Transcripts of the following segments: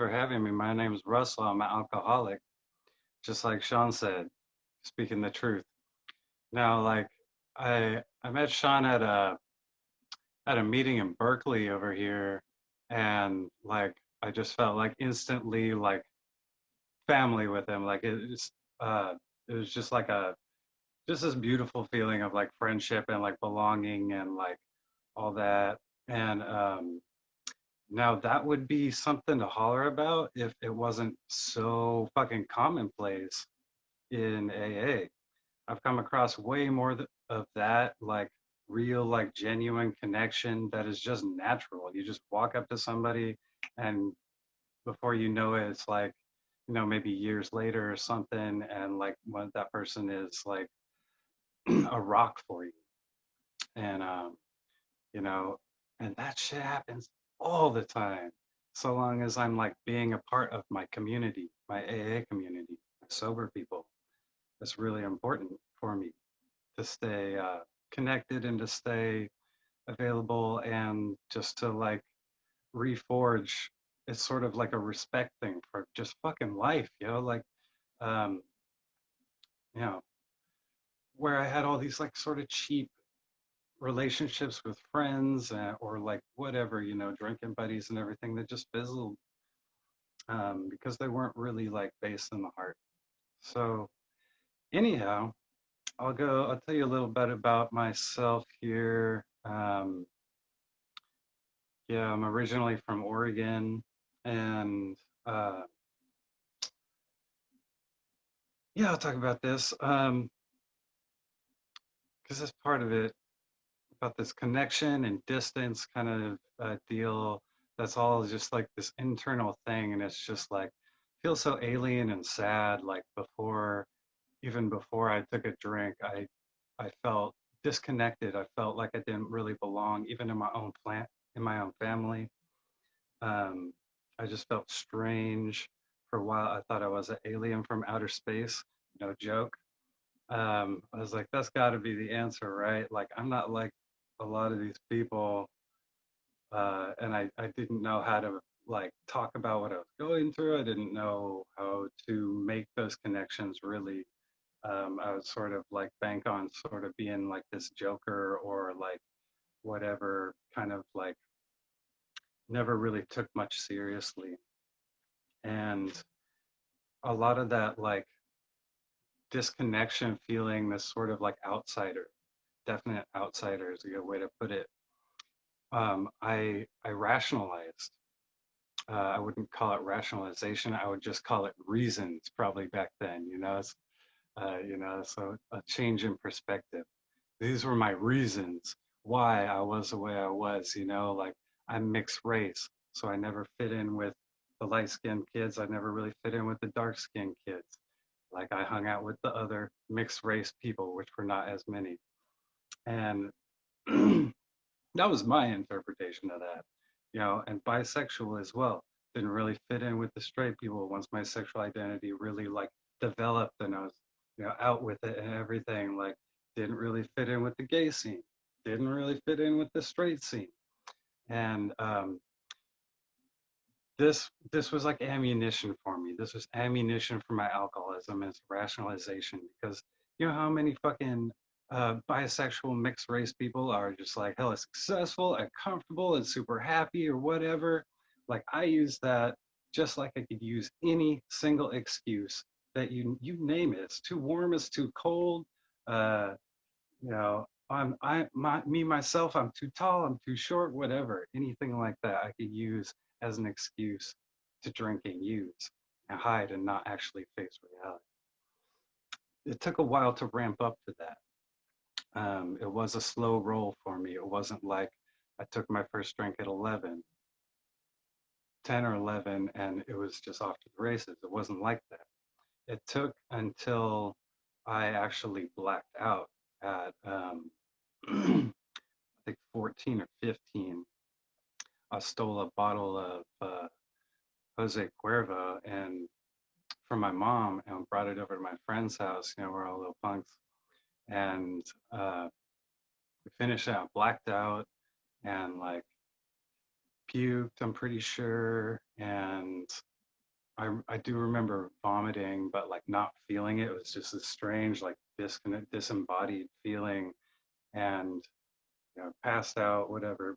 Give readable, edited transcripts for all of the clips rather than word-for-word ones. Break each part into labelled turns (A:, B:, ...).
A: for having me. My name is Russell. I'm an alcoholic, just like Sean said, speaking the truth. Now, like I met Sean at a meeting in Berkeley over here, and like I just felt like instantly like family with him. Uh it was just like a just this beautiful feeling of like friendship and like belonging and like all that. And now that would be something to holler about if it wasn't so fucking commonplace in AA. I've come across way more of that, like real, like genuine connection that is just natural. You just walk up to somebody, and before you know it, it's like, maybe years later or something, and like when that person is like a rock for you. And you know, and that shit happens all the time. So long as I'm like being a part of my community, my AA community, my sober people, it's really important for me to stay connected and to stay available and just to like reforge. It's sort of like a respect thing for just fucking life, like, um, you know, where I had all these like sort of cheap relationships with friends or like whatever, drinking buddies and everything that just fizzled because they weren't really like based in the heart. So anyhow, I'll tell you a little bit about myself here. Yeah, I'm originally from Oregon, and uh, yeah, I'll talk about this because that's part of it, about this connection and distance kind of deal. That's all just like this internal thing, and it's just like feels so alien and sad. Like even before I took a drink, I felt disconnected. I felt like I didn't really belong, even in my own in my own family. Um, I just felt strange for a while. I thought I was an alien from outer space. No joke. I was like, that's got to be the answer, right? Like, I'm not like a lot of these people, and I didn't know how to like talk about what I was going through. I didn't know how to make those connections really. I would sort of like bank on sort of being like this joker or like whatever, kind of like never really took much seriously. And a lot of that like disconnection feeling, this sort of like outsider, definite outsider is a good way to put it. I rationalized. I wouldn't call it rationalization. I would just call it reasons. Probably back then, so a change in perspective. These were my reasons why I was the way I was. Like I'm mixed race, so I never fit in with the light-skinned kids. I never really fit in with the dark-skinned kids. Like I hung out with the other mixed race people, which were not as many. And that was my interpretation of that, and bisexual as well. Didn't really fit in with the straight people once my sexual identity really like developed and I was, out with it and everything. Like, didn't really fit in with the gay scene, didn't really fit in with the straight scene. And this was like ammunition for me. This was ammunition for my alcoholism as rationalization because you know how many fucking bisexual mixed race people are just like hella successful and comfortable and super happy or whatever. Like I use that just like I could use any single excuse that you name it. It's too warm, it's too cold. Uh, me myself, I'm too tall, I'm too short, whatever, anything like that I could use as an excuse to drink and use and hide and not actually face reality. It took a while to ramp up to that. It was a slow roll for me. It wasn't like I took my first drink at 11, 10 or 11, and it was just off to the races. It wasn't like that. It took until I actually blacked out at I think 14 or 15. I stole a bottle of Jose Cuervo and from my mom and brought it over to my friend's house. We're all little punks, and we finished out, blacked out, and like puked, I'm pretty sure, and I do remember vomiting, but like not feeling it. It was just this strange, like disembodied feeling, and passed out, whatever.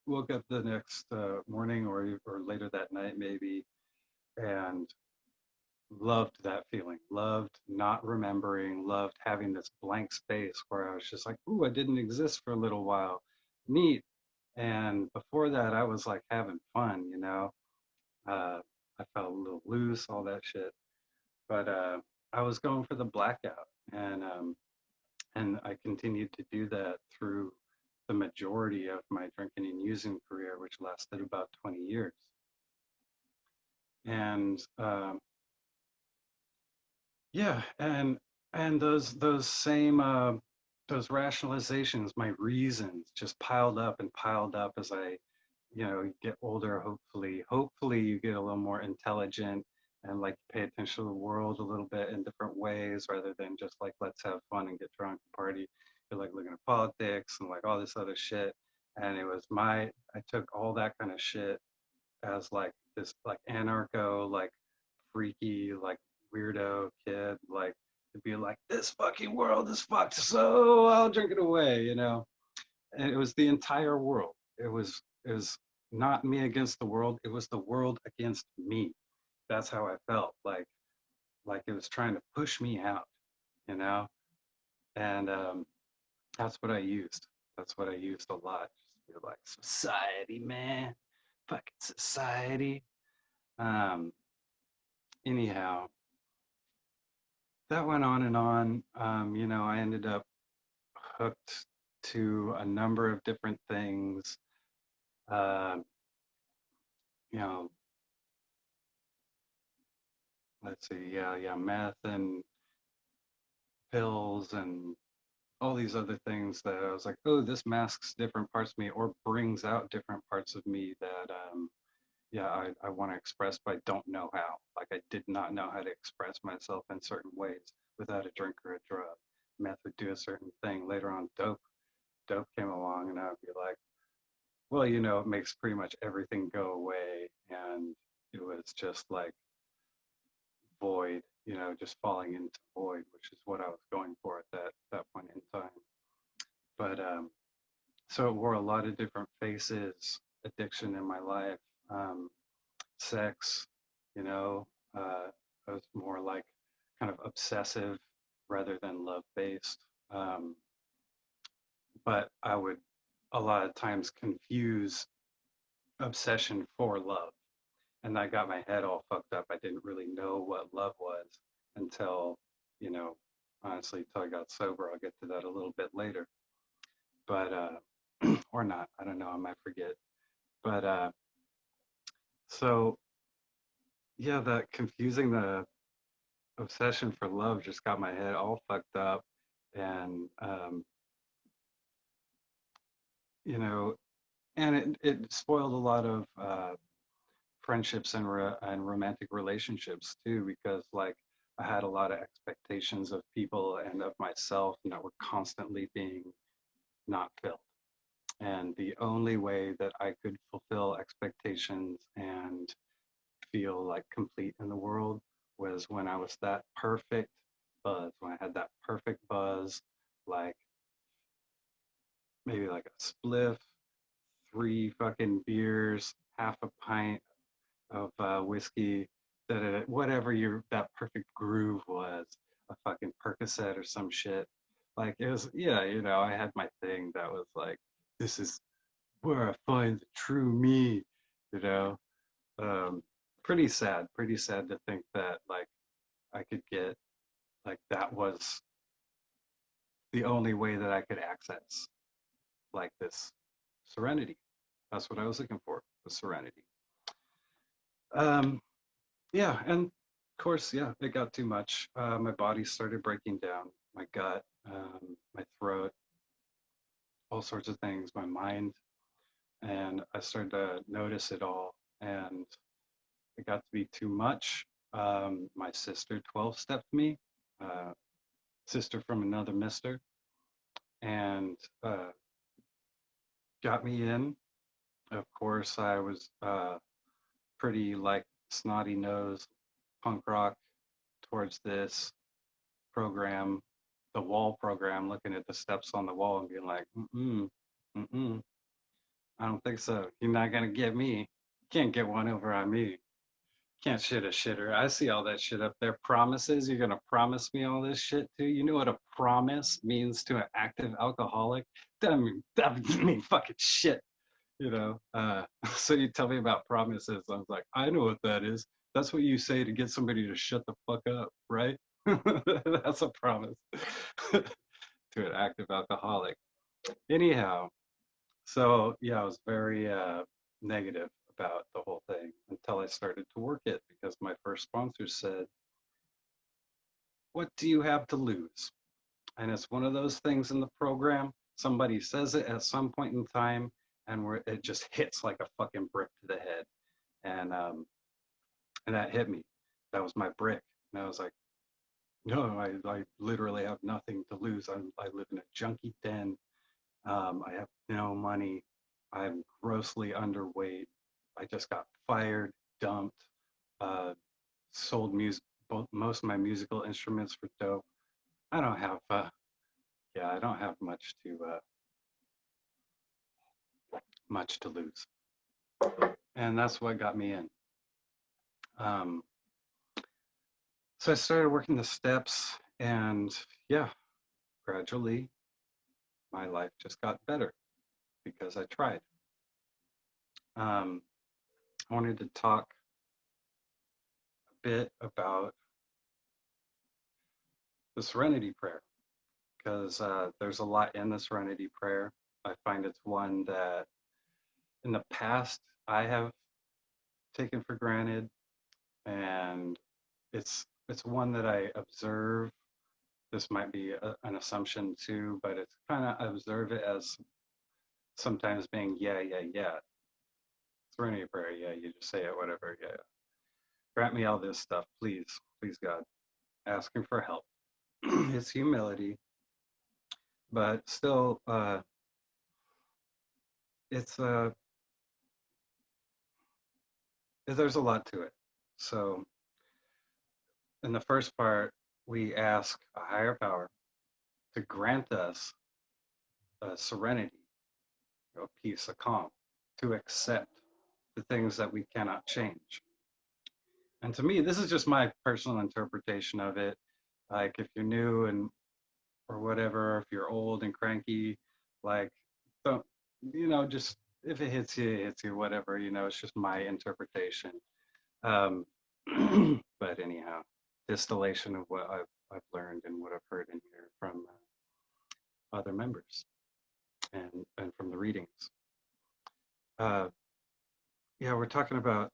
A: Woke up the next morning or later that night maybe, and loved that feeling. Loved not remembering. Loved having this blank space where I was just like, "Ooh, I didn't exist for a little while. Neat." And before that, I was like having fun. Uh, I felt a little loose, all that shit. But I was going for the blackout, and I continued to do that through the majority of my drinking and using career, which lasted about 20 years. And yeah, and those same those rationalizations, my reasons, just piled up and piled up as I get older. Hopefully you get a little more intelligent and like pay attention to the world a little bit in different ways rather than just like let's have fun and get drunk and party. You're like looking at politics and like all this other shit. And I took all that kind of shit as like this like anarcho, like freaky, like weirdo kid, like to be like, this fucking world is fucked, so I'll drink it away. And it was the entire world. It was not me against the world. It was the world against me. That's how I felt. Like it was trying to push me out, you know. And that's what I used. That's what I used a lot. Just be like society, man, fucking society. Um, anyhow, that went on and on. I ended up hooked to a number of different things. Um, you know, let's see, yeah, meth and pills and all these other things that I was like, oh, this masks different parts of me or brings out different parts of me that, yeah, I want to express, but I don't know how. Like, I did not know how to express myself in certain ways without a drink or a drug. Meth would do a certain thing. Later on, dope came along, and I would be like, well, it makes pretty much everything go away. And it was just like void, just falling into void, which is what I was going for at that point in time. But so it wore a lot of different faces, addiction in my life, um, sex, you know, I was more like kind of obsessive rather than love based. Um, but I would a lot of times confuse obsession for love. And I got my head all fucked up. I didn't really know what love was until, you know, honestly, until I got sober. I'll get to that a little bit later, but or not. I don't know. I might forget. But so yeah, that confusing the obsession for love just got my head all fucked up, and you know, and it spoiled a lot of friendships and romantic relationships too, because like I had a lot of expectations of people and of myself that were constantly being not filled. And the only way that I could fulfill expectations and feel like complete in the world was when I was that perfect buzz, when I had that perfect buzz, like maybe like a spliff, three fucking beers, half a pint of whiskey, whatever that perfect groove was, a fucking Percocet or some shit. Like it was, yeah, I had my thing that was like, this is where I find the true me, you know. Um, pretty sad to think that like I could get like that was the only way that I could access like this serenity. That's what I was looking for, the serenity. Um, yeah, and of course, yeah, it got too much. My body started breaking down, my gut, my throat, all sorts of things, my mind, and I started to notice it all, and it got to be too much. My sister 12 stepped me, uh, sister from another mister, and got me in. Of course, I was pretty like snotty nose punk rock towards this program, the wall program, looking at the steps on the wall and being like, mm-mm, I don't think so. You're not gonna get me. You can't get one over on me. Can't shit a shitter. I see all that shit up there. Promises. You're gonna promise me all this shit too. You know what a promise means to an active alcoholic? That mean fucking shit. You know. So you tell me about promises. I was like, I know what that is. That's what you say to get somebody to shut the fuck up, right? That's a promise to an active alcoholic. Anyhow, so yeah, I was very negative about the whole thing until I started to work it because my first sponsor said, "What do you have to lose?" And it's one of those things in the program. Somebody says it at some point in time, and where it just hits like a fucking brick to the head, and um, and that hit me. That was my brick, and I was like, "No, I literally have nothing to lose. I live in a junkie den. I have no money. I'm grossly underweight. I just got fired, dumped, uh, sold most of my musical instruments for dope. I don't have, yeah, I don't have much to lose, and that's what got me in. Um, so I started working the steps, and yeah, gradually my life just got better because I tried. Um, I wanted to talk a bit about the Serenity Prayer because there's a lot in the Serenity Prayer. I find it's one that in the past I have taken for granted, and it's one that I observe. This might be an assumption too, but it's kind of I observe it as sometimes being yeah, yeah, yeah. Serenity Prayer, yeah, you just say it, whatever, yeah. Grant me all this stuff, please, please God. Asking for help. It's humility, but still, it's there's a lot to it. So in the first part, we ask a higher power to grant us a serenity, a peace, a calm, to accept the things that we cannot change. And to me, this is just my personal interpretation of it. Like if you're new and or whatever, if you're old and cranky, like don't just if it hits you, it hits you, whatever, it's just my interpretation. Um, but anyhow, distillation of what I've learned and what I've heard in here from other members and from the readings. Uh, yeah, we're talking about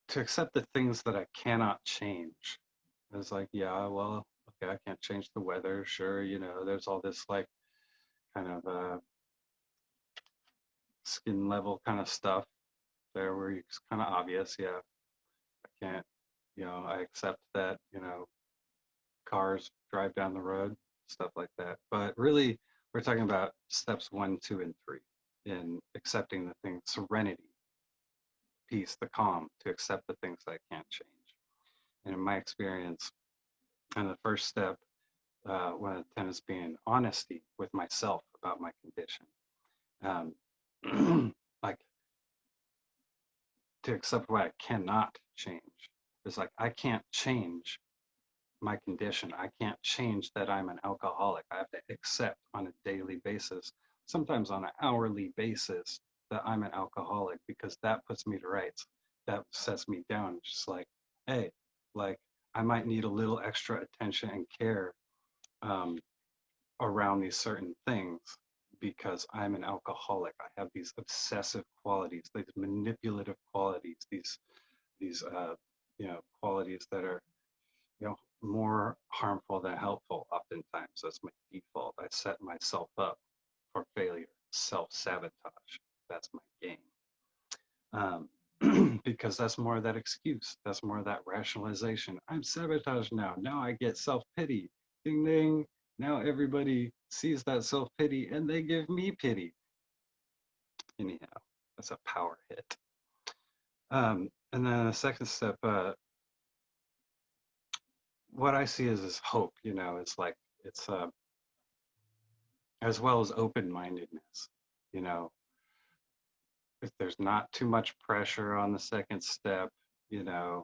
A: to accept the things that I cannot change. It's like, yeah, well, okay, I can't change the weather. Sure, there's all this like kind of skin level kind of stuff there where it's kind of obvious. Yeah, I can't, I accept that, cars drive down the road, stuff like that. But really, we're talking about steps 1, 2, and 3 in accepting the things, serenity, peace, the calm, to accept the things that I can't change. And in my experience, and the first step, one of the tenets being honesty with myself about my condition. Like to accept what I cannot change. It's like I can't change my condition. I can't change that I'm an alcoholic. I have to accept on a daily basis, sometimes on an hourly basis, that I'm an alcoholic because that puts me to rights. That sets me down. Just like, hey, like I might need a little extra attention and care um, around these certain things because I'm an alcoholic. I have these obsessive qualities, these manipulative qualities, these qualities that are more harmful than helpful oftentimes. That's my default. I set myself up for failure, self-sabotage. That's my game. Because that's more of that excuse. That's more of that rationalization. I'm sabotaged now. Now I get self-pity. Ding ding. Now everybody sees that self-pity and they give me pity. Anyhow, That's a power hit. And then the second step, what I see is hope. It's like it's as well as open-mindedness. You know, if there's not too much pressure on the second step, you know,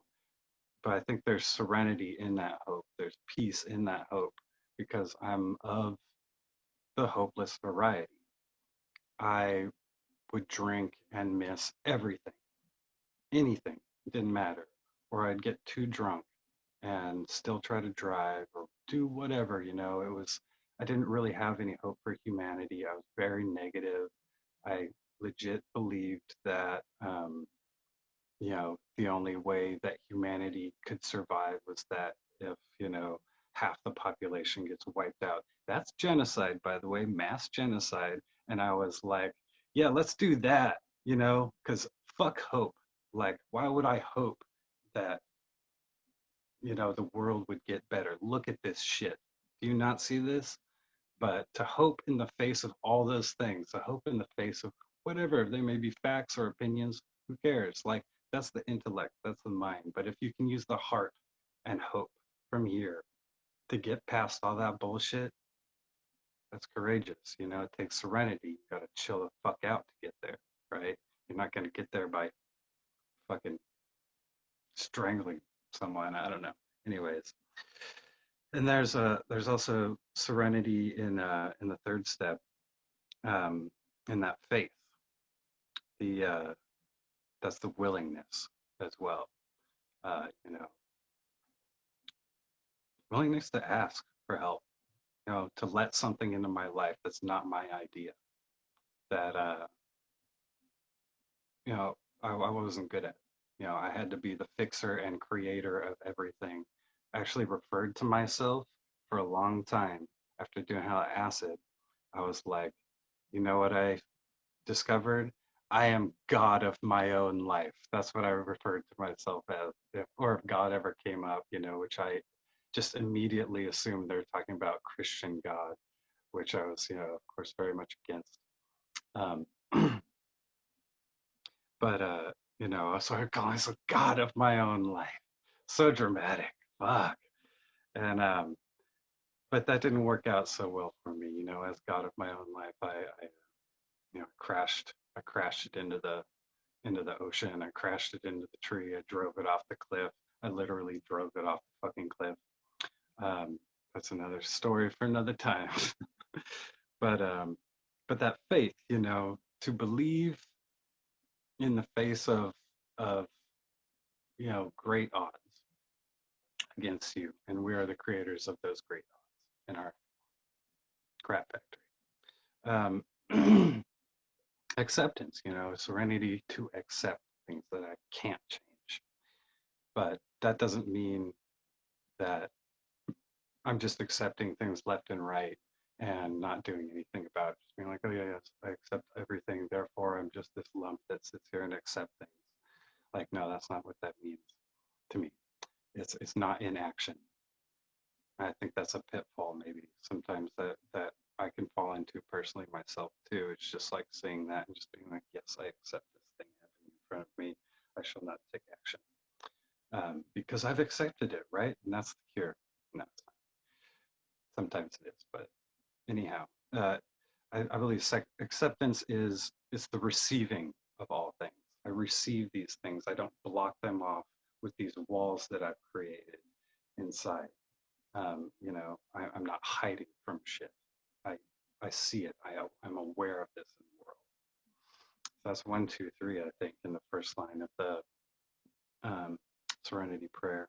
A: but I think there's serenity in that hope. There's peace in that hope because I'm of the hopeless variety. I would drink and miss everything, anything, it didn't matter. Or I'd get too drunk and still try to drive or do whatever, I didn't really have any hope for humanity. I was very negative. I legit believed that, the only way that humanity could survive was that if, half the population gets wiped out. That's genocide, by the way, mass genocide. And I was like, yeah, let's do that, because fuck hope. Like, why would I hope that, the world would get better? Look at this shit. Do you not see this? But to hope in the face of all those things, to hope in the face of whatever they may be, facts or opinions, who cares? Like, that's the intellect, that's the mind. But if you can use the heart and hope from here to get past all that bullshit, that's courageous. It takes serenity. You gotta chill the fuck out to get there, right? You're not gonna get there by fucking strangling someone. I don't know. Anyways, and there's also serenity in the third step, um, in that faith. The That's the willingness as well. Uh, you know, Willingness to ask for help. To let something into my life that's not my idea. That I wasn't good at. I had to be the fixer and creator of everything. I actually referred to myself for a long time after doing hell acid. I was like, you know what I discovered? I am God of my own life. That's what I referred to myself as. Or if God ever came up, which I just immediately assumed they're talking about Christian God, which I was, of course, very much against. Um, but I started calling myself God of my own life. So dramatic. Fuck. And but that didn't work out so well for me. As God of my own life, I crashed. I crashed it into the ocean. I crashed it into the tree. I drove it off the cliff. I literally drove it off the fucking cliff. That's another story for another time. but but that faith, to believe in the face of great odds against you, and we are the creators of those great odds in our crap factory. Acceptance, serenity to accept things that I can't change. But that doesn't mean that I'm just accepting things left and right and not doing anything about it. Just being like, oh yeah, yes, I accept everything. Therefore, I'm just this lump that sits here and accepts things. Like, no, that's not what that means to me. It's not inaction. I think that's a pitfall maybe sometimes that I can fall into personally myself too. It's just like seeing that and just being like, yes, I accept this thing happening in front of me. I shall not take action because I've accepted it, right? And that's the cure. No, sometimes it is, but anyhow, I believe acceptance is the receiving of all things. I receive these things. I don't block them off with these walls that I've created inside. I'm not hiding from shit. I I see it. I'm aware of this in the world. So that's 1, 2, 3. I think in the first line of the Serenity Prayer.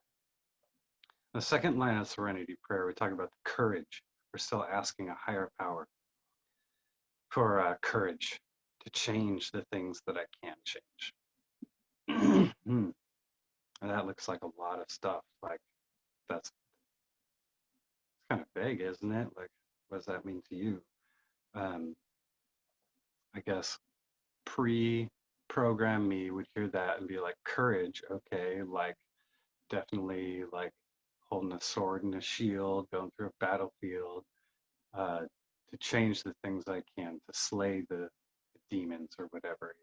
A: The second line of Serenity Prayer, we talk about the courage. We're still asking a higher power for courage to change the things that I can't change. And that looks like a lot of stuff. Like that's kind of vague, isn't it? Like, what does that mean to you? Um, I guess pre-program me would hear that and be like, courage, okay, like definitely like holding a sword and a shield, going through a battlefield, uh, to change the things I can, to slay the demons or whatever.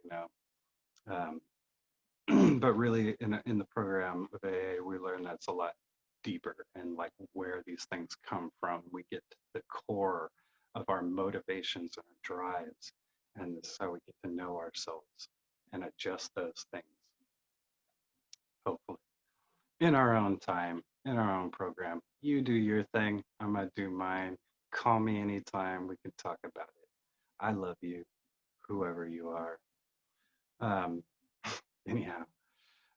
A: Um, but really, in the program of AA, we learn that's a lot deeper and like where these things come from. We get to the core of our motivations and our drives, and this is how we get to know ourselves and adjust those things, hopefully, in our own time, in our own program. You do your thing, I'm gonna do mine. Call me anytime, we can talk about it. I love you, whoever you are. Um, anyhow,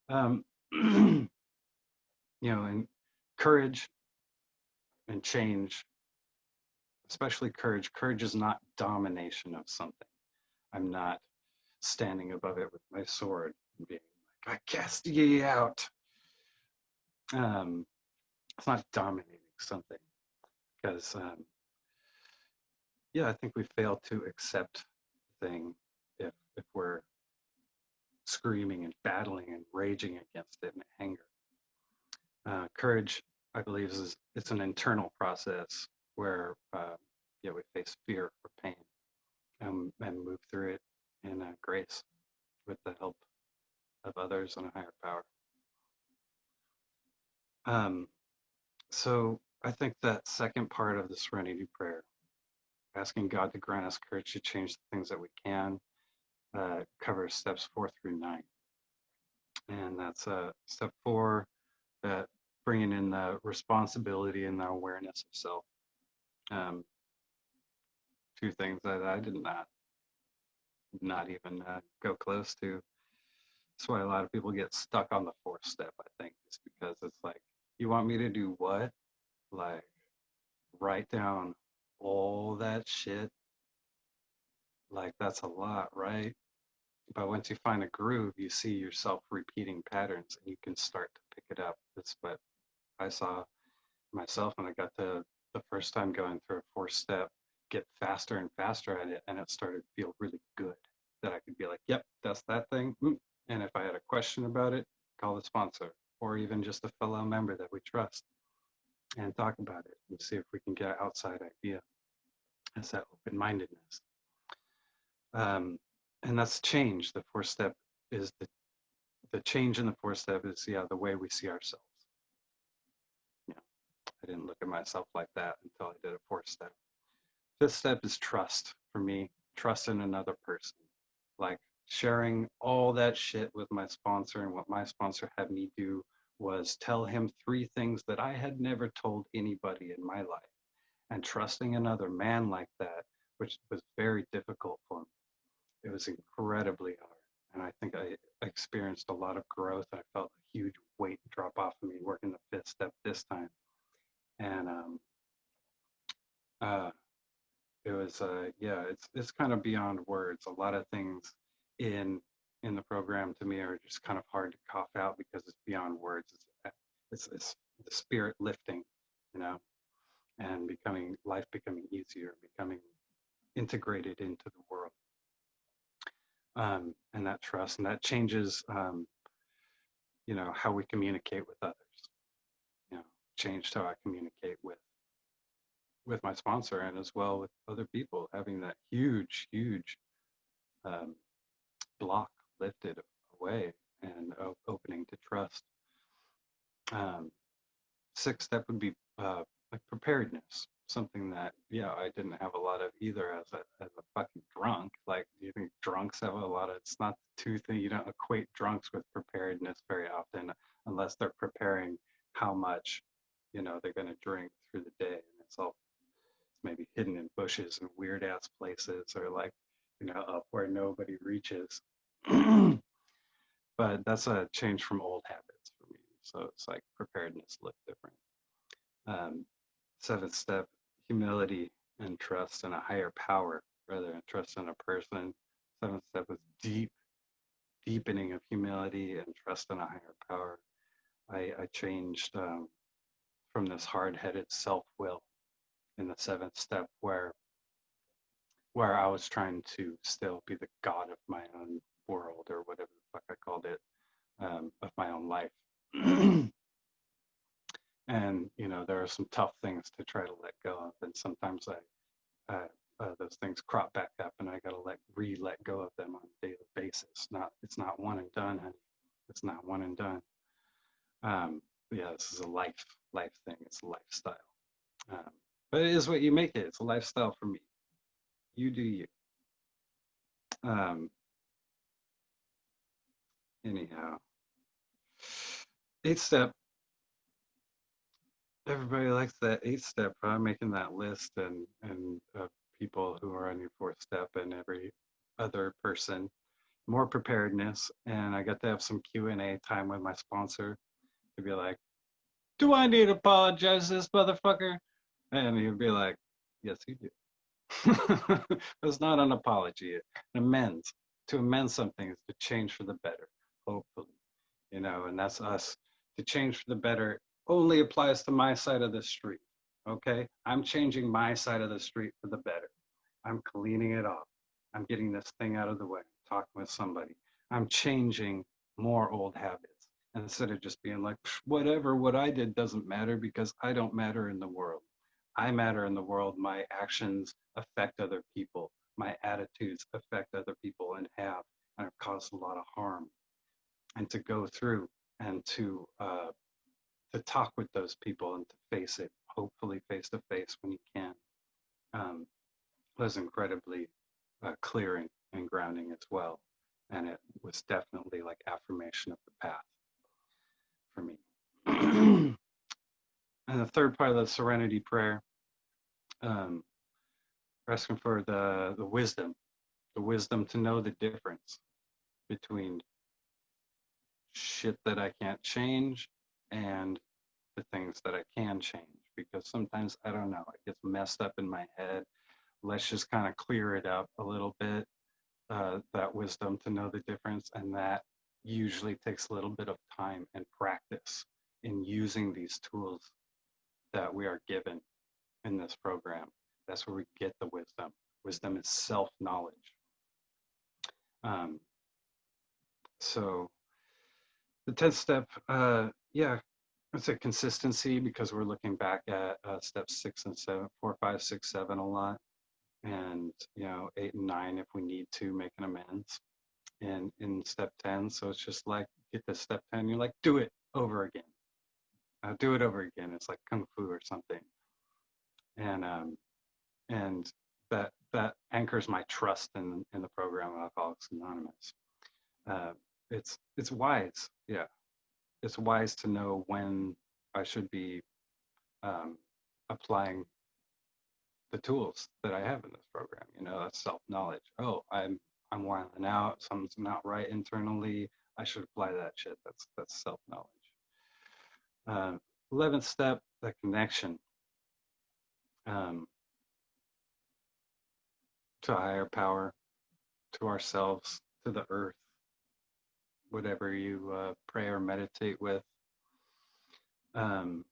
A: um, and courage and change, especially courage. Courage is not domination of something. I'm not standing above it with my sword and being like, I cast ye out. Um, it's not dominating something because, yeah, I think we fail to accept the thing if we're screaming and battling and raging against it in anger. Courage, I believe, is it's an internal process where we face fear or pain and move through it in grace with the help of others and a higher power. Um, so I think that second part of the Serenity Prayer, asking God to grant us courage to change the things that we can, covers steps 4 through 9. And that's step 4, that bringing in the responsibility and the awareness of self. Um, Two things that I did not even go close to. That's why a lot of people get stuck on the 4th step, I think, is because it's like, you want me to do what? Like, write down all that shit? Like, that's a lot, right? But once you find a groove, you see yourself repeating patterns and you can start to pick it up. That's what I saw myself when I got to the first time going through a 4th step, get faster and faster at it. And it started to feel really good that I could be like, yep, that's that thing. And if I had a question about it, call the sponsor or even just a fellow member that we trust and talk about it and see if we can get an outside idea. It's that open-mindedness. And that's change. The 4th step is the change in the 4th step is, the way we see ourselves. Yeah, I didn't look at myself like that until I did a 4th step. 5th step is trust for me, trust in another person. Like sharing all that shit with my sponsor, and what my sponsor had me do was tell him 3 things that I had never told anybody in my life. And trusting another man like that, which was very difficult for me. It was incredibly hard. And I think I experienced a lot of growth. I felt a huge weight drop off of me working the 5th step this time. And uh, it was, it's kind of beyond words. A lot of things in in the program to me are just kind of hard to cough out because it's beyond words. It's the spirit lifting, you know, and becoming easier, becoming integrated into the world. And that trust, and that changes, how we communicate with others. You know, changed how I communicate with my sponsor and as well with other people. Having that huge um, block lifted away and opening to trust. Um, 6th step would be like preparedness, something that I didn't have a lot of either as a fucking drunk. Like, do you think drunks have a lot of? It's not the two things. You don't equate drunks with preparedness very often, unless they're preparing how much they're going to drink through the day, and it's maybe hidden in bushes and weird ass places, or like up where nobody reaches. But that's a change from old habits for me. So it's like preparedness look different. Um, 7th step, humility and trust in a higher power rather than trust in a person. 7th step is deepening of humility and trust in a higher power. I changed from this hard-headed self-will in the 7th step where I was trying to still be the god of my own world, or whatever the fuck I called it, of my own life. And there are some tough things to try to let go of, and sometimes those things crop back up, and I gotta let go of them on a daily basis. It's not one and done, honey. It's not one and done. Yeah, this is a life thing. It's a lifestyle. Um, but it is what you make it. It's a lifestyle for me. You do you. Um, anyhow, 8 step. Everybody likes that 8 step. I'm making that list, and people who are on your 4th step, and every other person. More preparedness, and I got to have some Q&A time with my sponsor to be like, "Do I need to apologize to this motherfucker?" And he'd be like, "Yes, you do." It's not an apology, an amends. To amend something is to change for the better, hopefully, and that's us. To change for the better only applies to my side of the street. Okay, I'm changing my side of the street for the better. I'm cleaning it off. I'm getting this thing out of the way. I'm talking with somebody. I'm changing more old habits instead of just being like, whatever, what I did doesn't matter because I don't matter in the world. I matter in the world. My actions affect other people. My attitudes affect other people and have caused a lot of harm. And to go through and to talk with those people and to face it, hopefully face to face when you can, um, was incredibly clearing and grounding as well. And it was definitely like affirmation of the path for me. And the third part of the serenity prayer, um, we're asking for the wisdom to know the difference between shit that I can't change and the things that I can change. Because sometimes I don't know, it gets messed up in my head. Let's just kind of clear it up a little bit. That wisdom to know the difference, and that usually takes a little bit of time and practice in using these tools that we are given in this program. That's where we get the wisdom. Wisdom is self-knowledge. Um, so the 10th step, yeah, it's a consistency because we're looking back at steps 6 and 7, 4, 5, 6, 7 a lot, and 8 and 9 if we need to make an amends. And in step 10, so it's just like get to step 10, you're like, do it over again. Do it over again. It's like kung fu or something. And that anchors my trust in the program of Alcoholics Anonymous. It's wise, yeah. It's wise to know when I should be um, applying the tools that I have in this program. That's self-knowledge. Oh, I'm wilding out. Something's not right internally. I should apply that shit. That's self-knowledge. 11th step, the connection um, to a higher power, to ourselves, to the earth, whatever you pray or meditate with. Um,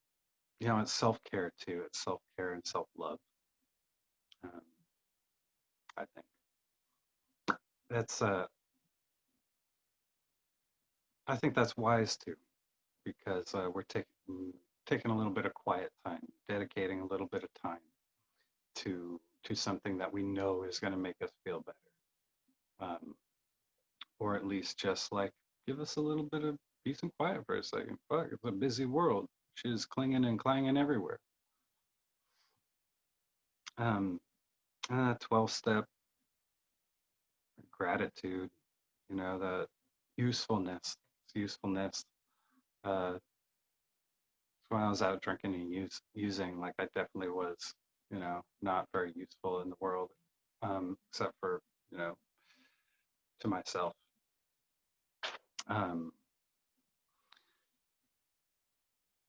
A: it's self-care too. It's self-care and self-love. Um, I think that's I think that's wise too, because we're taking a little bit of quiet time, dedicating a little bit of time to something that we know is going to make us feel better, or at least just like give us a little bit of peace and quiet for a second. Fuck, it's a busy world. Shit is clinging and clanging everywhere. 12 step gratitude, the usefulness. Uh, when I was out drinking and using, like I definitely was, not very useful in the world, except for, to myself. Um,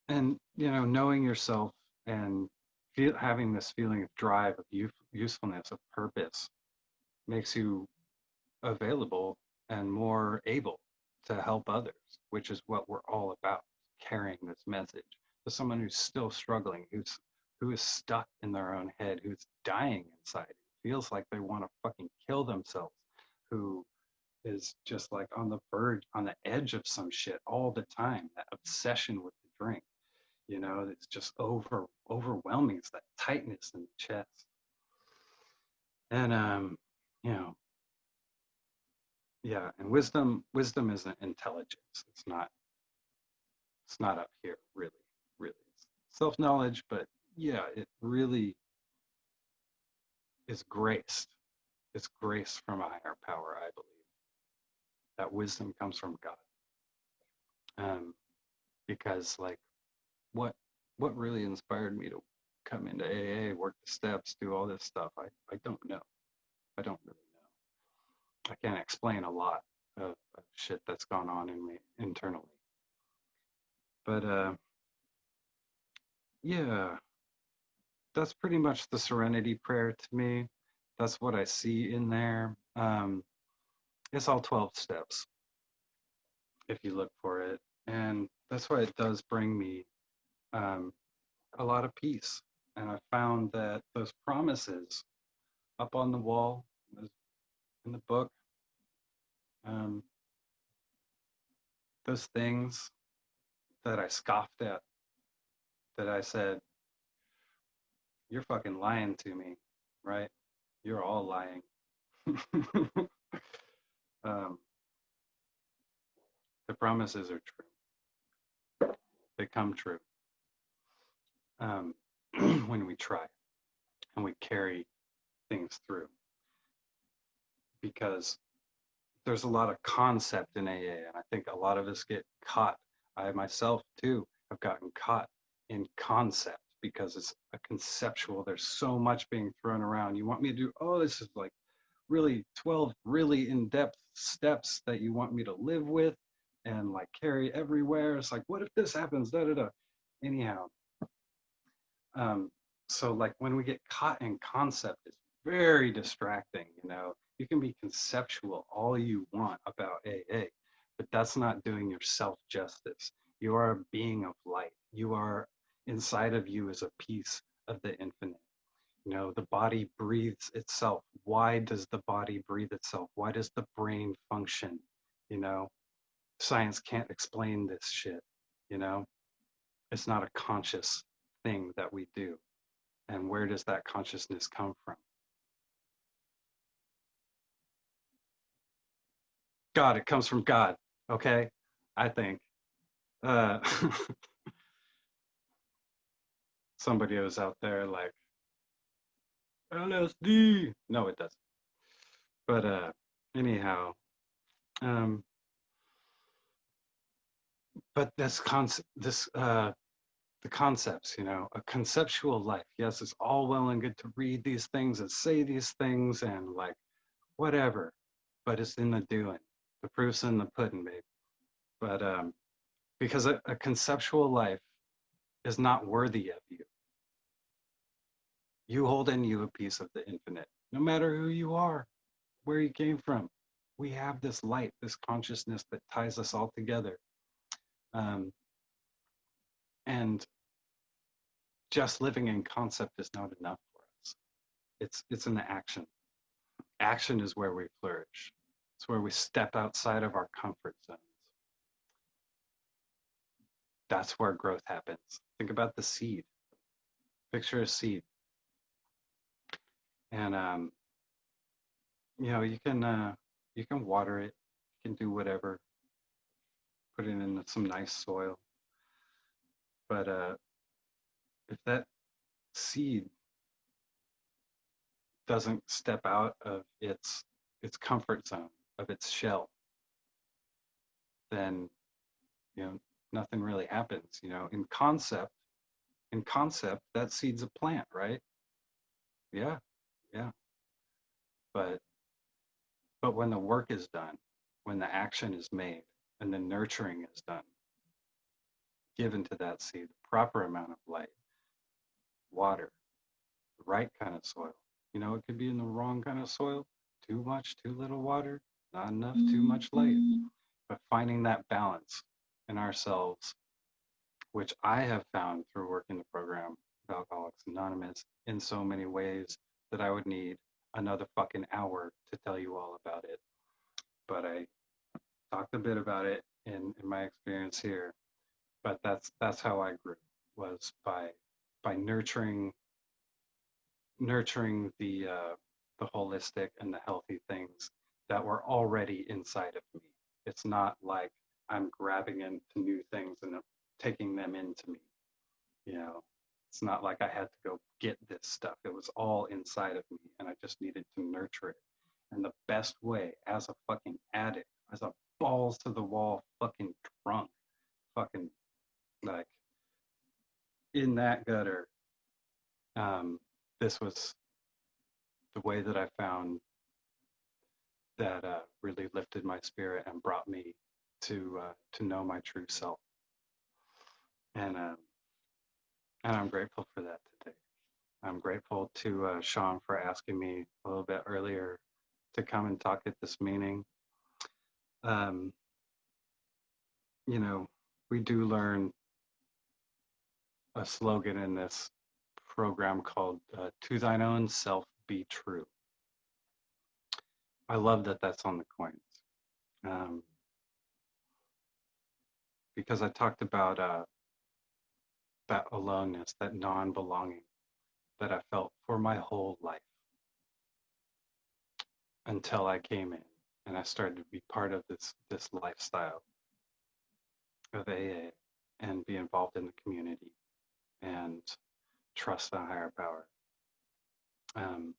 A: and, knowing yourself and having this feeling of drive, of usefulness, of purpose makes you available and more able to help others, which is what we're all about, carrying this message to someone who's still struggling, who is stuck in their own head, who's dying inside, who feels like they want to fucking kill themselves, who is just like on the verge, on the edge of some shit all the time, that obsession with the drink, it's just overwhelming. It's that tightness in the chest. And you know, yeah, and wisdom isn't intelligence. It's not up here, really, really. It's self-knowledge, but yeah, it really is graced. It's grace from a higher power, I believe. That wisdom comes from God. Um, because like what what really inspired me to come into AA, work the steps, do all this stuff, I don't know. I don't really know. I can't explain a lot of shit that's gone on in me internally. But yeah, that's pretty much the serenity prayer to me. That's what I see in there. It's all 12 steps if you look for it. And that's why it does bring me um, a lot of peace. And I found that those promises up on the wall in the book, um, those things that I scoffed at, that I said, you're fucking lying to me, right? You're all lying. um, the promises are true. They come true um, when we try and we carry things through because there's a lot of concept in AA, and I think a lot of us get caught. I myself too have gotten caught in concept because it's a conceptual. There's so much being thrown around. You want me to do, oh, this is like really 12 really in-depth steps that you want me to live with and like carry everywhere. It's like, what if this happens? Da da da. Anyhow, um, so like when we get caught in concept, it's very distracting, you know. You can be conceptual all you want about AA, but that's not doing yourself justice. You are a being of light. You are inside of you is a piece of the infinite. You know, the body breathes itself. Why does the body breathe itself? Why does the brain function? You know, science can't explain this shit, you know? It's not a conscious thing that we do. And where does that consciousness come from? God, it comes from God. Okay. I think uh, somebody was out there like LSD. No, it doesn't. But anyhow, um, but the concepts, you know, a conceptual life. Yes, it's all well and good to read these things and say these things and like whatever, but it's in the doing. The proof's in the pudding, babe. But because a conceptual life is not worthy of you. You hold in you a piece of the infinite, no matter who you are, where you came from. We have this light, this consciousness that ties us all together. Um, and just living in concept is not enough for us. It's in the action. Action is where we flourish. It's where we step outside of our comfort zones. That's where growth happens. Think about the seed. Picture a seed, and you know you can water it, you can do whatever, put it in some nice soil. But if that seed doesn't step out of its comfort zone, of its shell, then you know nothing really happens. You know, in concept, that seed's a plant, right? Yeah, yeah. But when the work is done, when the action is made, and the nurturing is done, given to that seed the proper amount of light, water, the right kind of soil. You know, it could be in the wrong kind of soil, too much, too little water, not enough, too much light. But finding that balance in ourselves, which I have found through working the program of Alcoholics Anonymous in so many ways that I would need another fucking hour to tell you all about it. But I talked a bit about it in my experience here. But that's how I grew, was by nurturing the the holistic and the healthy things that were already inside of me. It's not like I'm grabbing into new things and taking them into me. You know, it's not like I had to go get this stuff. It was all inside of me and I just needed to nurture it. And the best way as a fucking addict, as a balls to the wall fucking drunk, fucking like in that gutter, this was the way that I found that really lifted my spirit and brought me to know my true self. And and I'm grateful for that today. I'm grateful to Sean for asking me a little bit earlier to come and talk at this meeting. Um, you know, we do learn a slogan in this program called "To Thine Own Self Be True." I love that that's on the coins, um, because I talked about that aloneness, that non-belonging that I felt for my whole life until I came in and I started to be part of this lifestyle of AA and be involved in the community and trust the higher power. Um,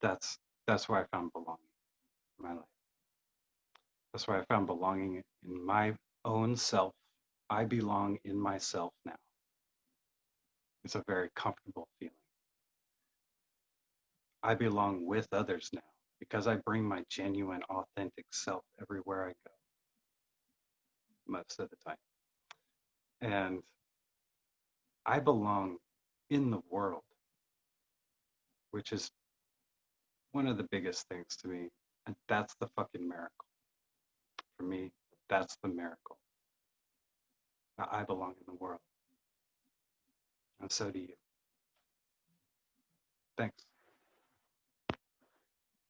A: that's where I found belonging in my life. That's where I found belonging in my own self. I belong in myself now. It's a very comfortable feeling. I belong with others now because I bring my genuine, authentic self everywhere I go, most of the time. And I belong in the world, which is one of the biggest things to me. And that's the fucking miracle. For me, that's the miracle. I belong in the world. And so do you. Thanks.